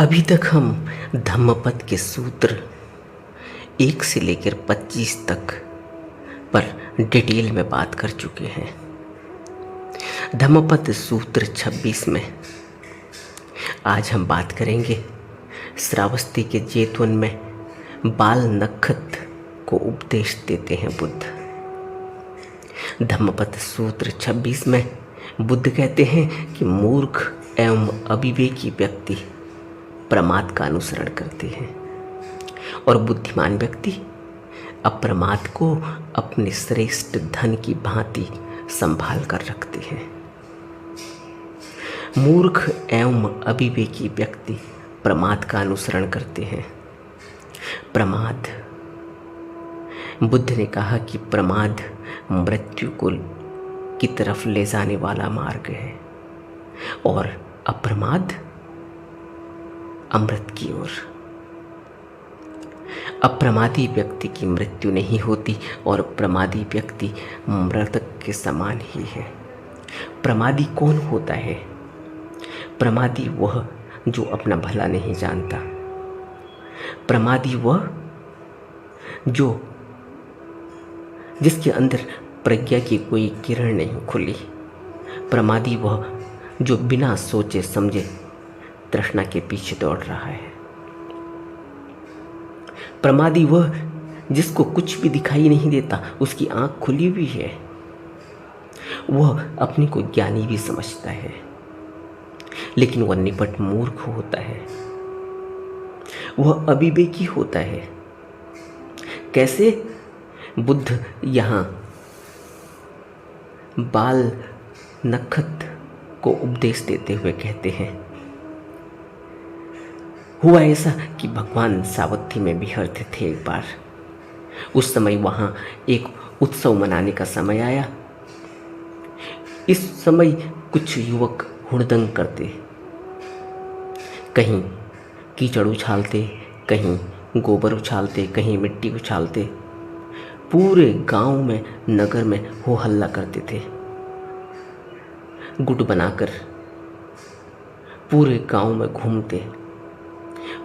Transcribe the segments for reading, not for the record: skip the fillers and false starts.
अभी तक हम धम्मपद के सूत्र 1 से लेकर 25 तक पर डिटेल में बात कर चुके हैं। धम्मपद सूत्र 26 में आज हम बात करेंगे श्रावस्ती के जेतवन में बाल नखत को उपदेश देते हैं बुद्ध। धम्मपद सूत्र 26 में बुद्ध कहते हैं कि मूर्ख एवं अविवेकी व्यक्ति प्रमाद का अनुसरण करते हैं और बुद्धिमान व्यक्ति अप्रमाद को अपने श्रेष्ठ धन की भांति संभाल कर रखते हैं। मूर्ख एवं अविवेकी व्यक्ति प्रमाद का अनुसरण करते हैं। प्रमाद, बुद्ध ने कहा कि प्रमाद मृत्यु की तरफ ले जाने वाला मार्ग है और अप्रमाद अमृत की ओर। अप्रमादी व्यक्ति की मृत्यु नहीं होती और प्रमादी व्यक्ति मृतक के समान ही है। प्रमादी कौन होता है? प्रमादी वह जो अपना भला नहीं जानता। प्रमादी वह जिसके अंदर प्रज्ञा की कोई किरण नहीं खुली। प्रमादी वह जो बिना सोचे समझे तृष्णा के पीछे दौड़ रहा है। प्रमादी वह जिसको कुछ भी दिखाई नहीं देता, उसकी आंख खुली हुई है, वह अपने को ज्ञानी भी समझता है, लेकिन वह निपट मूर्ख होता है, वह अविवेकी होता है। कैसे? बुद्ध यहाँ बाल नखत को उपदेश देते हुए कहते हैं, हुआ ऐसा कि भगवान सावत्ती में विहरते थे एक बार। उस समय वहाँ एक उत्सव मनाने का समय आया। इस समय कुछ युवक हुड़दंग करते, कहीं कीचड़ उछालते, कहीं गोबर उछालते, कहीं मिट्टी उछालते, पूरे गांव में, नगर में हो हल्ला करते थे। गुट बनाकर पूरे गांव में घूमते,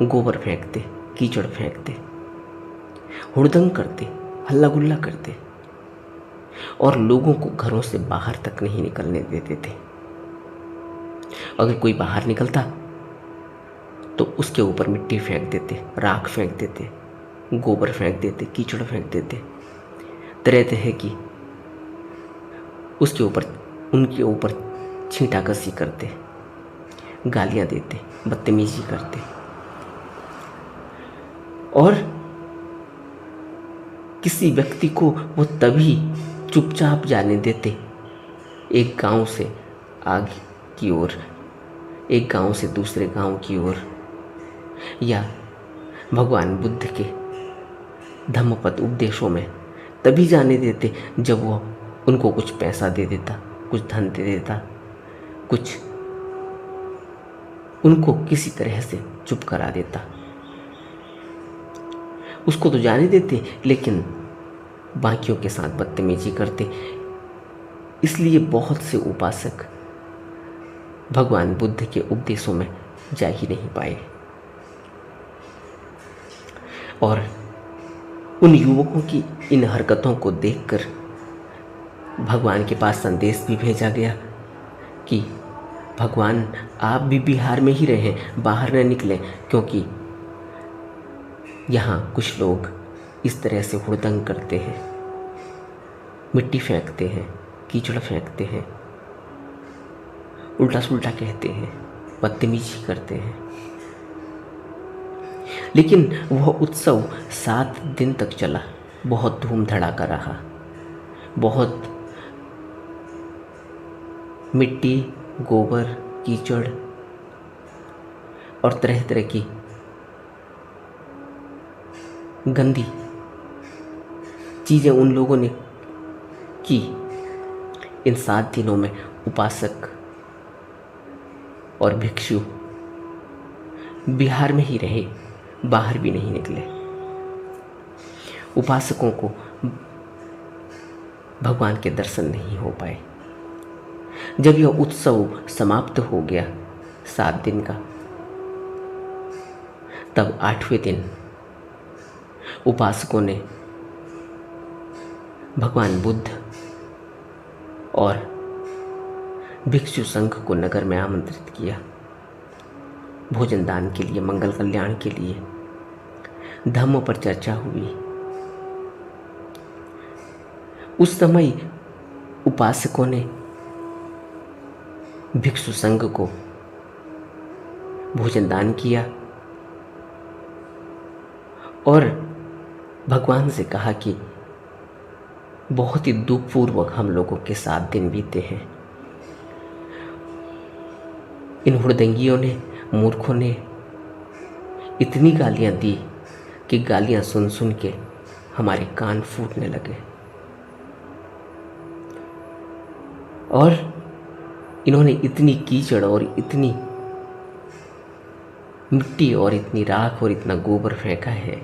गोबर फेंकते, कीचड़ फेंकते, हुड़दंग करते, हल्ला गुल्ला करते और लोगों को घरों से बाहर तक नहीं निकलने देते थे। अगर कोई बाहर निकलता तो उसके ऊपर मिट्टी फेंक देते, राख फेंक देते, गोबर फेंक देते, कीचड़ फेंक देते, तरह तरह की उनके ऊपर छींटाकसी करते, गालियां देते, बदतमीजी करते और किसी व्यक्ति को वो तभी चुपचाप जाने देते एक गांव से आगे की ओर, एक गांव से दूसरे गांव की ओर, या भगवान बुद्ध के धम्मपद उपदेशों में तभी जाने देते जब वो उनको कुछ पैसा दे देता, कुछ धन दे देता, कुछ उनको किसी तरह से चुप करा देता। उसको तो जाने देते, लेकिन बाकियों के साथ बदतमीजी करते। इसलिए बहुत से उपासक भगवान बुद्ध के उपदेशों में जा ही नहीं पाए और उन युवकों की इन हरकतों को देखकर भगवान के पास संदेश भी भेजा गया कि भगवान आप भी बिहार में ही रहें, बाहर न निकलें, क्योंकि यहाँ कुछ लोग इस तरह से हुड़दंग करते हैं, मिट्टी फेंकते हैं, कीचड़ फेंकते हैं, उल्टा सुल्टा कहते हैं, बदतमीजी करते हैं। लेकिन वह उत्सव 7 दिन तक चला, बहुत धूम धड़ाका रहा, बहुत मिट्टी, गोबर, कीचड़ और तरह तरह की गंदी चीज़ें उन लोगों ने की। इन 7 दिनों में उपासक और भिक्षु बिहार में ही रहे, बाहर भी नहीं निकले। उपासकों को भगवान के दर्शन नहीं हो पाए। जब यह उत्सव समाप्त हो गया 7 दिन का, तब 8वें दिन उपासकों ने भगवान बुद्ध और भिक्षु संघ को नगर में आमंत्रित किया, भोजन दान के लिए, मंगल कल्याण के लिए। धम्म पर चर्चा हुई। उस समय उपासकों ने भिक्षु संघ को भोजन दान किया और भगवान से कहा कि बहुत ही दुखपूर्वक हम लोगों के 7 दिन बीते हैं। इन हुड़दंगियों ने, मूर्खों ने इतनी गालियां दी कि गालियां सुन सुन के हमारे कान फूटने लगे। और इन्होंने इतनी कीचड़ और इतनी मिट्टी और इतनी राख और इतना गोबर फेंका है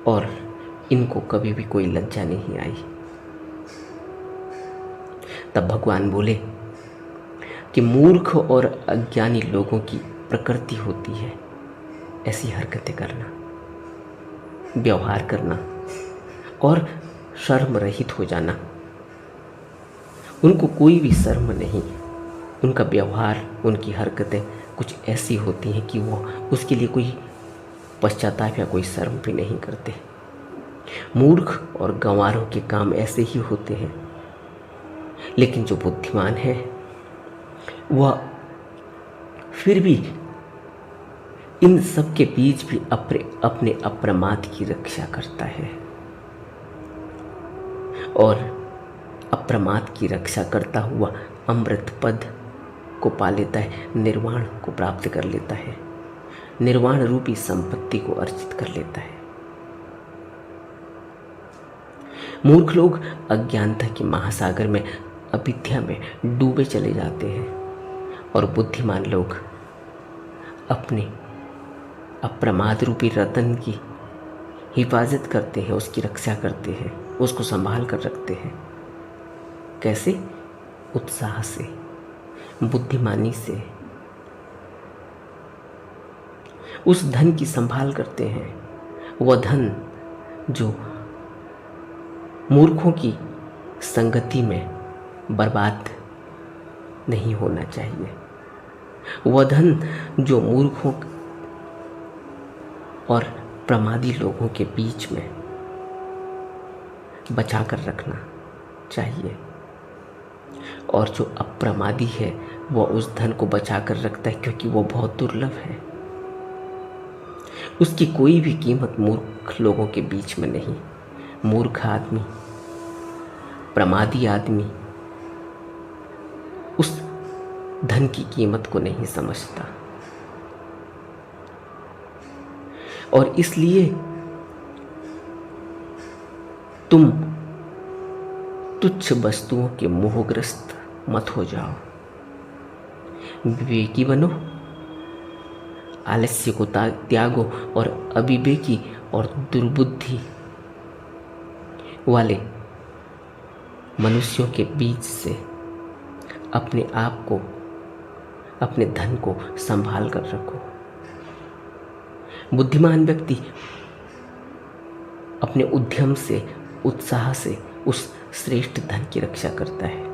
और इनको कभी भी कोई लज्जा नहीं आई। तब भगवान बोले कि मूर्ख और अज्ञानी लोगों की प्रकृति होती है ऐसी हरकतें करना, व्यवहार करना और शर्म रहित हो जाना। उनको कोई भी शर्म नहीं, उनका व्यवहार, उनकी हरकतें कुछ ऐसी होती हैं कि वो उसके लिए कोई पश्चाताप या कोई शर्म भी नहीं करते। मूर्ख और गंवारों के काम ऐसे ही होते हैं, लेकिन जो बुद्धिमान है वह फिर भी इन सब के बीच भी अपने अप्रमाद की रक्षा करता है और अप्रमाद की रक्षा करता हुआ अमृत पद को पा लेता है, निर्वाण को प्राप्त कर लेता है, निर्वाण रूपी संपत्ति को अर्जित कर लेता है। मूर्ख लोग अज्ञानता के महासागर में, अविद्या में डूबे चले जाते हैं और बुद्धिमान लोग अपने अप्रमाद रूपी रतन की हिफाजत करते हैं, उसकी रक्षा करते हैं, उसको संभाल कर रखते हैं। कैसे? उत्साह से, बुद्धिमानी से। उस धन की संभाल करते हैं, वह धन जो मूर्खों की संगति में बर्बाद नहीं होना चाहिए, वह धन जो मूर्खों और प्रमादी लोगों के बीच में बचा कर रखना चाहिए। और जो अप्रमादी है वह उस धन को बचा कर रखता है क्योंकि वो बहुत दुर्लभ है। उसकी कोई भी कीमत मूर्ख लोगों के बीच में नहीं। मूर्ख आदमी, प्रमादी आदमी उस धन की कीमत को नहीं समझता और इसलिए तुम तुच्छ वस्तुओं के मोहग्रस्त मत हो जाओ, विवेकी बनो, आलस्य को त्यागो और अविवेकी और दुर्बुद्धि वाले मनुष्यों के बीच से अपने आप को, अपने धन को संभाल कर रखो। बुद्धिमान व्यक्ति अपने उद्यम से, उत्साह से उस श्रेष्ठ धन की रक्षा करता है।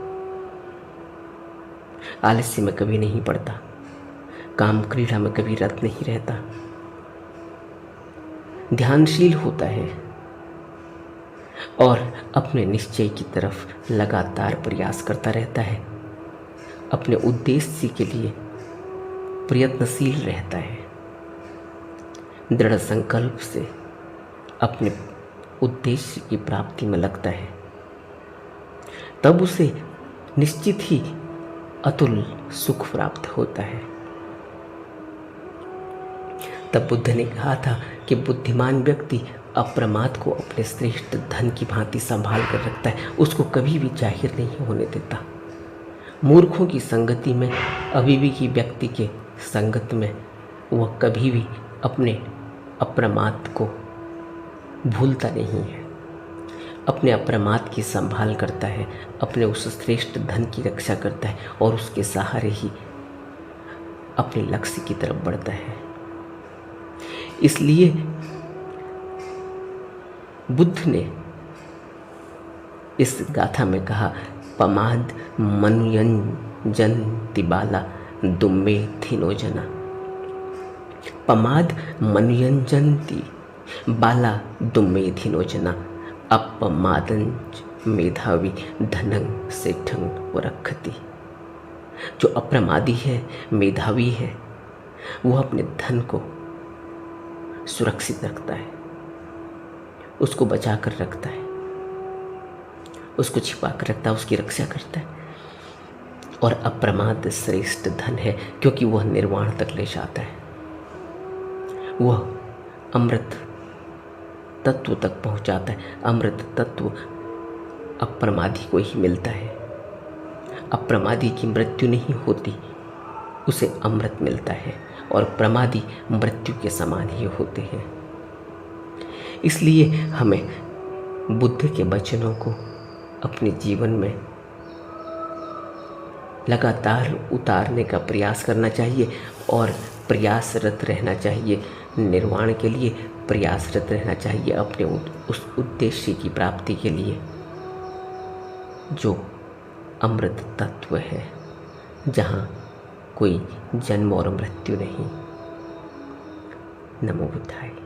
आलस्य में कभी नहीं पड़ता, काम क्रीड़ा में कभी रत नहीं रहता, ध्यानशील होता है और अपने निश्चय की तरफ लगातार प्रयास करता रहता है, अपने उद्देश्य के लिए प्रयत्नशील रहता है, दृढ़ संकल्प से अपने उद्देश्य की प्राप्ति में लगता है। तब उसे निश्चित ही अतुल सुख प्राप्त होता है। तब बुद्ध ने कहा था कि बुद्धिमान व्यक्ति अप्रमाद को अपने श्रेष्ठ धन की भांति संभाल कर रखता है, उसको कभी भी जाहिर नहीं होने देता। मूर्खों की संगति में, अविवेकी व्यक्ति के संगत में वह कभी भी अपने अप्रमाद को भूलता नहीं है, अपने अप्रमाद की संभाल करता है, अपने उस श्रेष्ठ धन की रक्षा करता है और उसके सहारे ही अपने लक्ष्य की तरफ बढ़ता है। इसलिए बुद्ध ने इस गाथा में कहा, पमाद मनुयंजन तिबाला दुम्मे थिनो जना। पमाद मनुयंजंती बाला दुम्मे थिनो जना। अपमादंज मेधावी धनंग सेठंग व रखती। जो अप्रमादी है, मेधावी है, वो अपने धन को सुरक्षित रखता है, उसको बचा कर रखता है, उसको छिपा कर रखता है, उसकी रक्षा करता है। और अप्रमाद श्रेष्ठ धन है, क्योंकि वह निर्वाण तक ले जाता है। वह अमृत तत्व तक पहुंचाता है। अमृत तत्व अप्रमादी को ही मिलता है। अप्रमादी की मृत्यु नहीं होती, उसे अमृत मिलता है, और प्रमादी मृत्यु के समान ही होते हैं। इसलिए हमें बुद्ध के वचनों को अपने जीवन में लगातार उतारने का प्रयास करना चाहिए और प्रयासरत रहना चाहिए, निर्वाण के लिए प्रयासरत रहना चाहिए, अपने उस उद्देश्य की प्राप्ति के लिए जो अमृत तत्व है, जहाँ कोई जन्म और मृत्यु नहीं। नमो बुद्धाय।